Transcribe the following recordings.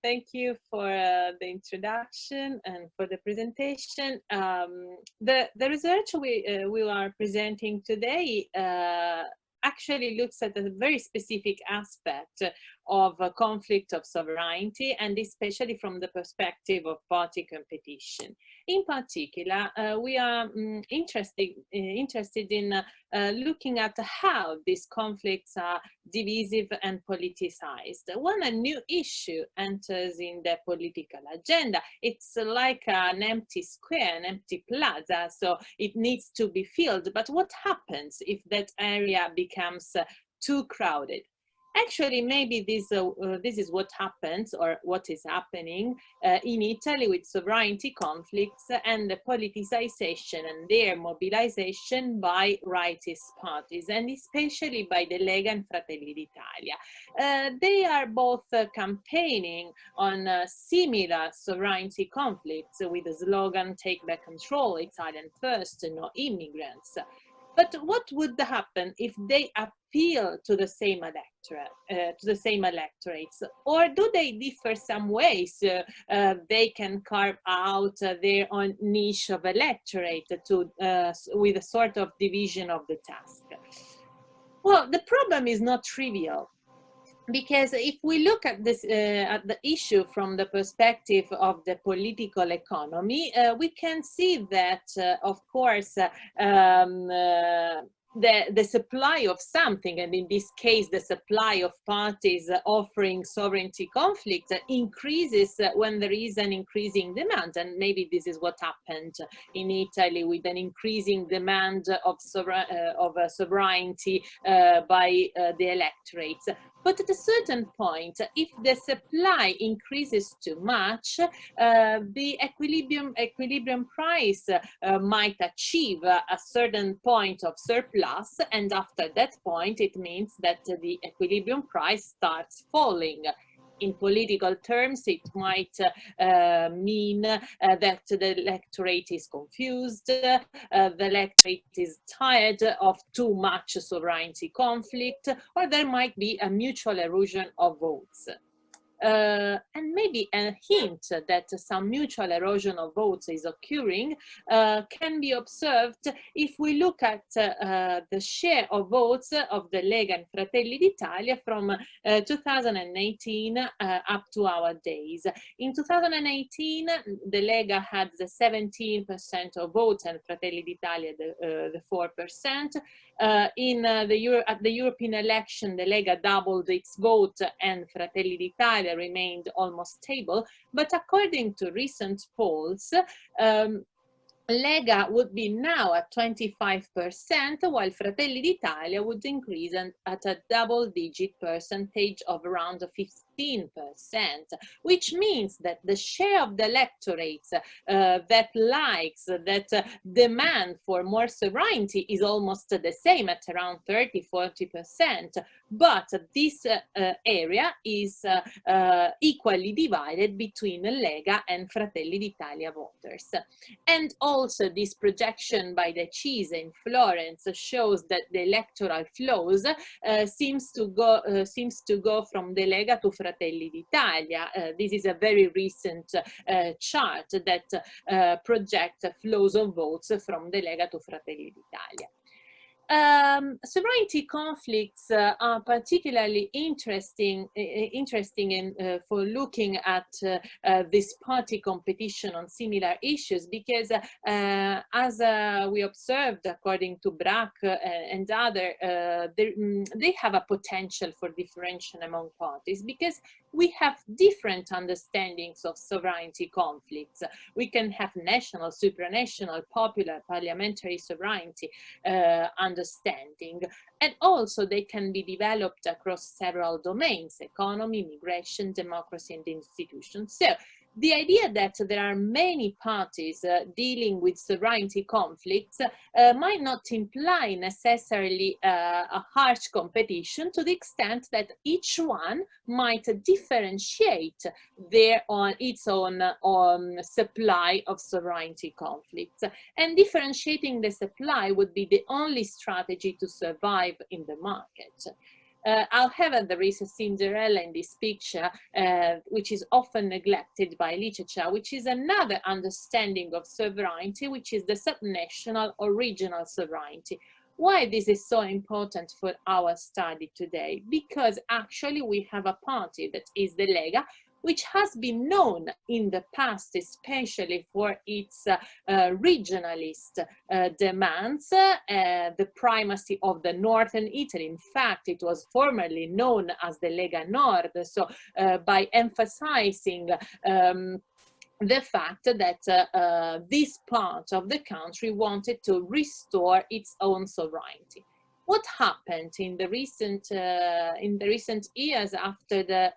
Thank you for the introduction and for the presentation. The research we are presenting today actually looks at a very specific aspect of a conflict of sovereignty, and especially from the perspective of party competition. In particular, we are interested in looking at how these conflicts are divisive and politicized. When a new issue enters in the political agenda, it's like an empty square, an empty plaza, so it needs to be filled. But what happens if that area becomes too crowded? Actually, maybe this is what happens, or what is happening in Italy with sovereignty conflicts and the politicization and their mobilization by rightist parties, and especially by the Lega and Fratelli d'Italia. They are both campaigning on similar sovereignty conflicts with the slogan "Take back control, Italian first, no immigrants." But what would happen if they appeal to the same electorates, or do they differ some ways? They can carve out their own niche of electorate with a sort of division of the task. Well, the problem is not trivial, because if we look at this at the issue from the perspective of the political economy, we can see that, of course, the supply of something, and in this case the supply of parties offering sovereignty conflict, increases when there is an increasing demand. And maybe this is what happened in Italy, with an increasing demand of sovereignty by the electorates. But at a certain point, if the supply increases too much, the equilibrium price might achieve a certain point of surplus, and after that point, it means that the equilibrium price starts falling. In political terms, it might mean that the electorate is confused, the electorate is tired of too much sovereignty conflict, or there might be a mutual erosion of votes. And maybe a hint that some mutual erosion of votes is occurring can be observed if we look at the share of votes of the Lega and Fratelli d'Italia from 2018 up to our days. In 2018, the Lega had the 17% of votes and Fratelli d'Italia the 4%. At the European election, the Lega doubled its vote and Fratelli d'Italia remained almost stable. But according to recent polls, Lega would be now at 25%, while Fratelli d'Italia would increase at a double-digit percentage of around 15%, which means that the share of the electorates that demand for more sovereignty is almost the same, at around 30–40%. But this area is equally divided between Lega and Fratelli d'Italia voters. And also this projection by the Cise in Florence shows that the electoral flows seems to go from the Lega to Fratelli d'Italia. This is a very recent chart that projects flows of votes from the Lega to Fratelli d'Italia. Sovereignty conflicts are particularly interesting for looking at this party competition on similar issues, because as we observed, according to Brack and others, they have a potential for differentiation among parties, because we have different understandings of sovereignty conflicts. We can have national, supranational, popular, parliamentary sovereignty understanding, and also they can be developed across several domains: economy, migration, democracy, and institutions. So the idea that there are many parties dealing with sovereignty conflicts might not imply necessarily a harsh competition, to the extent that each one might differentiate its own supply of sovereignty conflicts. And differentiating the supply would be the only strategy to survive in the market. However, there is a Cinderella in this picture, which is often neglected by literature, which is another understanding of sovereignty, which is the subnational or regional sovereignty. Why this is so important for our study today? Because actually we have a party that is the Lega, which has been known in the past, especially for its regionalist demands, the primacy of the northern Italy. In fact, it was formerly known as the Lega Nord, so by emphasizing the fact that this part of the country wanted to restore its own sovereignty. What happened in the recent years after the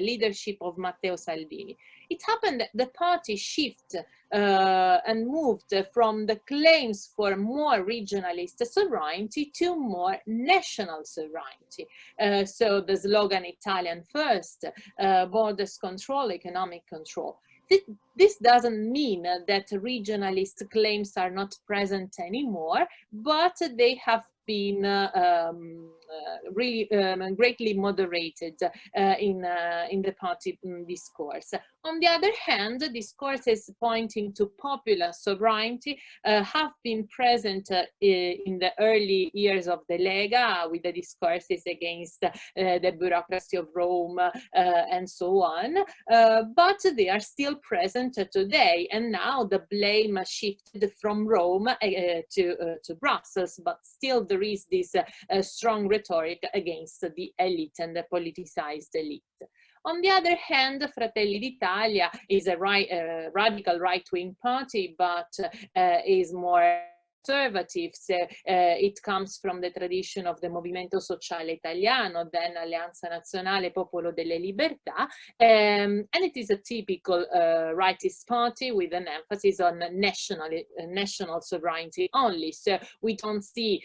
leadership of Matteo Salvini? It happened that the party shifted and moved from the claims for more regionalist sovereignty to more national sovereignty. So the slogan Italian first, borders control, economic control. This doesn't mean that regionalist claims are not present anymore, but they have been really greatly moderated in the party discourse. On the other hand, discourses pointing to popular sovereignty have been present in the early years of the Lega, with the discourses against the bureaucracy of Rome and so on, but they are still present today, and now the blame shifted from Rome to Brussels, but still there is this strong rhetoric against the elite and the politicized elite. On the other hand, Fratelli d'Italia is a radical right-wing party, but is more conservative. So, it comes from the tradition of the Movimento Sociale Italiano, then Alleanza Nazionale Popolo delle Libertà, and it is a typical rightist party with an emphasis on national sovereignty only. So we don't see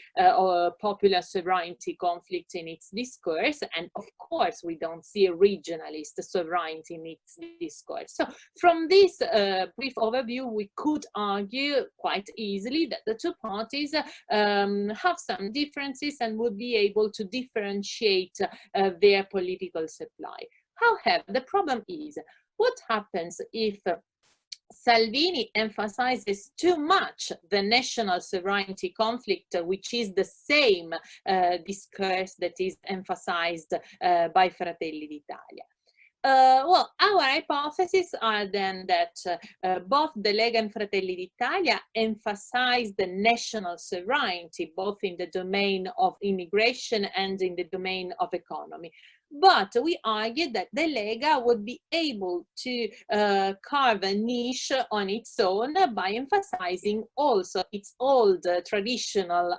popular sovereignty conflict in its discourse, and of course we don't see a regionalist sovereignty in its discourse. So from this brief overview, we could argue quite easily that the two parties have some differences and would be able to differentiate their political supply. However, the problem is, what happens if Salvini emphasizes too much the national sovereignty conflict, which is the same discourse that is emphasized by Fratelli d'Italia? Well, our hypotheses are then that both the Lega and Fratelli d'Italia emphasize the national sovereignty, both in the domain of immigration and in the domain of economy. But we argue that the Lega would be able to carve a niche on its own by emphasizing also its old traditional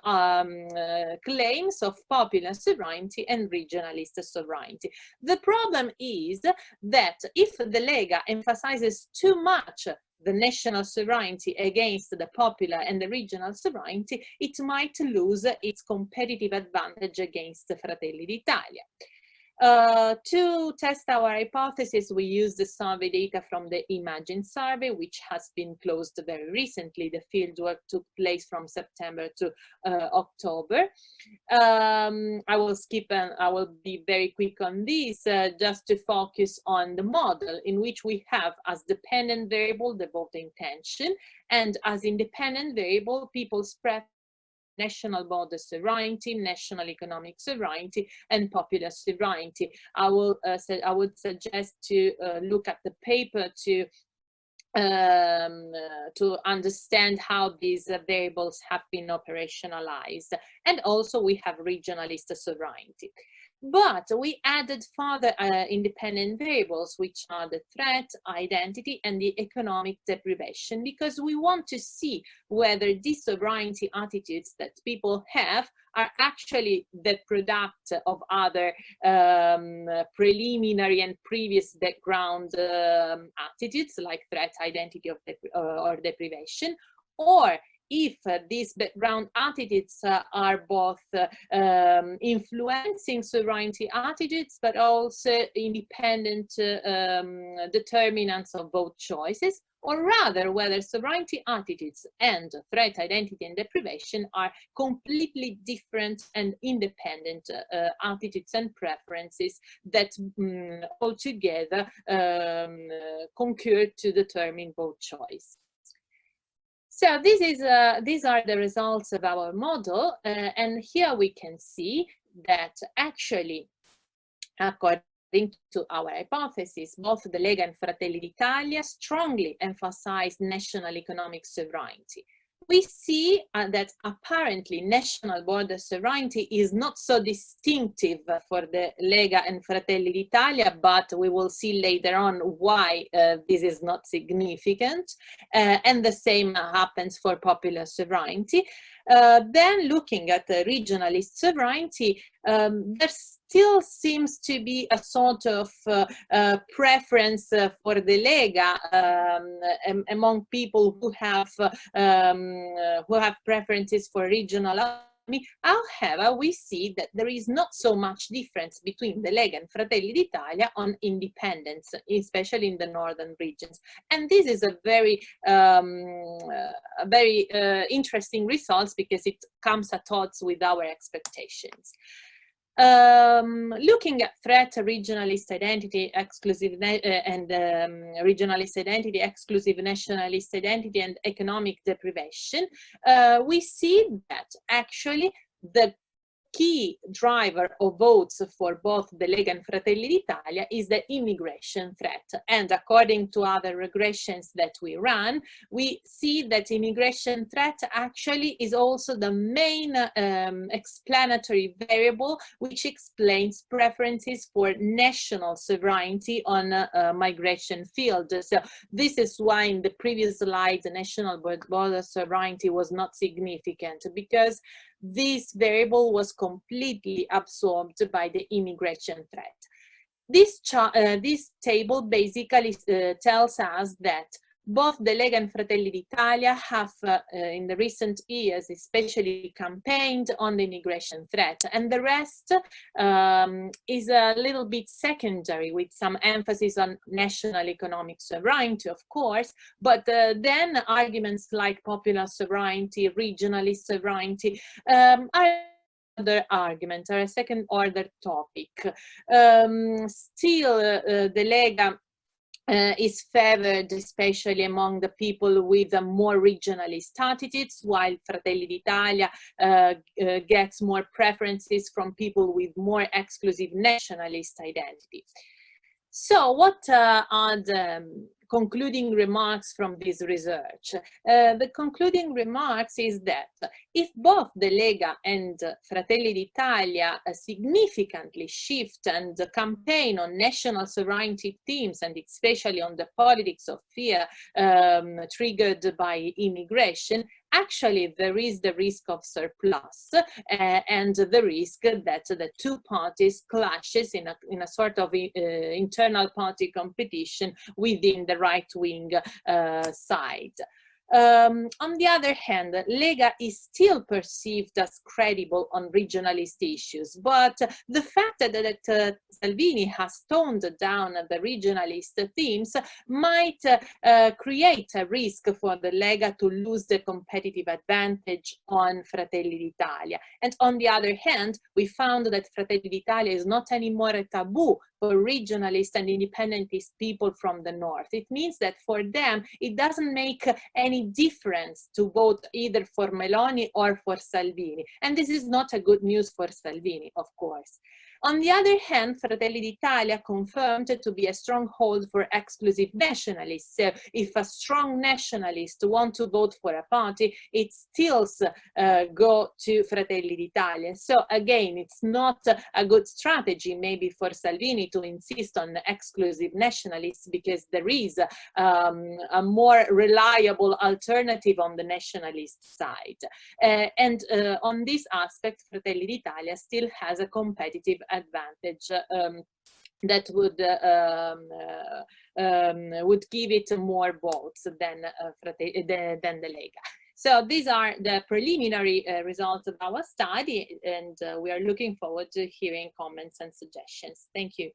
claims of popular sovereignty and regionalist sovereignty. The problem is that if the Lega emphasizes too much the national sovereignty against the popular and the regional sovereignty, it might lose its competitive advantage against Fratelli d'Italia. To test our hypothesis, we used the survey data from the Imagine survey, which has been closed very recently. The fieldwork took place from September to October. I will skip and I will be very quick on this, just to focus on the model in which we have as dependent variable the vote intention, and as independent variable people's preference, national border sovereignty, national economic sovereignty, and popular sovereignty. I would suggest to look at the paper to understand how these variables have been operationalized. And also we have regionalist sovereignty. But we added further independent variables, which are the threat, identity, and the economic deprivation, because we want to see whether these sovereignty attitudes that people have are actually the product of other preliminary and previous background attitudes like threat, identity, or deprivation, or if these background attitudes are both influencing sovereignty attitudes, but also independent determinants of both choices, or rather whether sovereignty attitudes and threat, identity, and deprivation are completely different and independent attitudes and preferences that altogether concur to determine both choice. So these are the results of our model, and here we can see that actually, according to our hypothesis, both the Lega and Fratelli d'Italia strongly emphasize national economic sovereignty. We see that apparently national border sovereignty is not so distinctive for the Lega and Fratelli d'Italia, but we will see later on why this is not significant. And the same happens for popular sovereignty. Then looking at the regionalist sovereignty, there still seems to be a sort of preference for the Lega among people who have preferences for regional autonomy. However, we see that there is not so much difference between the Lega and Fratelli d'Italia on independence, especially in the northern regions. And this is a very interesting result because it comes at odds with our expectations. Looking at threat, regionalist identity, exclusive regionalist identity, exclusive nationalist identity, and economic deprivation, we see that actually the key driver of votes for both the Lega and Fratelli d'Italia is the immigration threat. And according to other regressions that we ran, we see that immigration threat actually is also the main explanatory variable which explains preferences for national sovereignty on migration field. So this is why in the previous slide the national border sovereignty was not significant, because this variable was completely absorbed by the immigration threat. This table basically tells us that both the Lega and Fratelli d'Italia have, in the recent years, especially campaigned on the immigration threat, and the rest is a little bit secondary, with some emphasis on national economic sovereignty, of course, but then arguments like popular sovereignty, regionalist sovereignty are other arguments, are a second order topic. Still, the Lega is favored, especially among the people with more regionalist attitudes, while Fratelli d'Italia gets more preferences from people with more exclusive nationalist identity. So what are the concluding remarks from this research? The concluding remarks is that if both the Lega and Fratelli d'Italia significantly shift and campaign on national sovereignty themes, and especially on the politics of fear triggered by immigration, actually there is the risk of surplus and the risk that the two parties clashes in a sort of internal party competition within the right-wing side. On the other hand, Lega is still perceived as credible on regionalist issues, but the fact that Salvini has toned down the regionalist themes might create a risk for the Lega to lose the competitive advantage on Fratelli d'Italia. And on the other hand, we found that Fratelli d'Italia is not anymore a taboo for regionalist and independentist people from the north. It means that for them, it doesn't make any difference to vote either for Meloni or for Salvini. And this is not a good news for Salvini, of course. On the other hand, Fratelli d'Italia confirmed to be a stronghold for exclusive nationalists. So if a strong nationalist wants to vote for a party, it still go to Fratelli d'Italia. So again, it's not a good strategy maybe for Salvini to insist on exclusive nationalists, because there is a more reliable alternative on the nationalist side. And on this aspect, Fratelli d'Italia still has a competitive advantage that would give it more votes than the Lega. So these are the preliminary results of our study, and we are looking forward to hearing comments and suggestions. Thank you.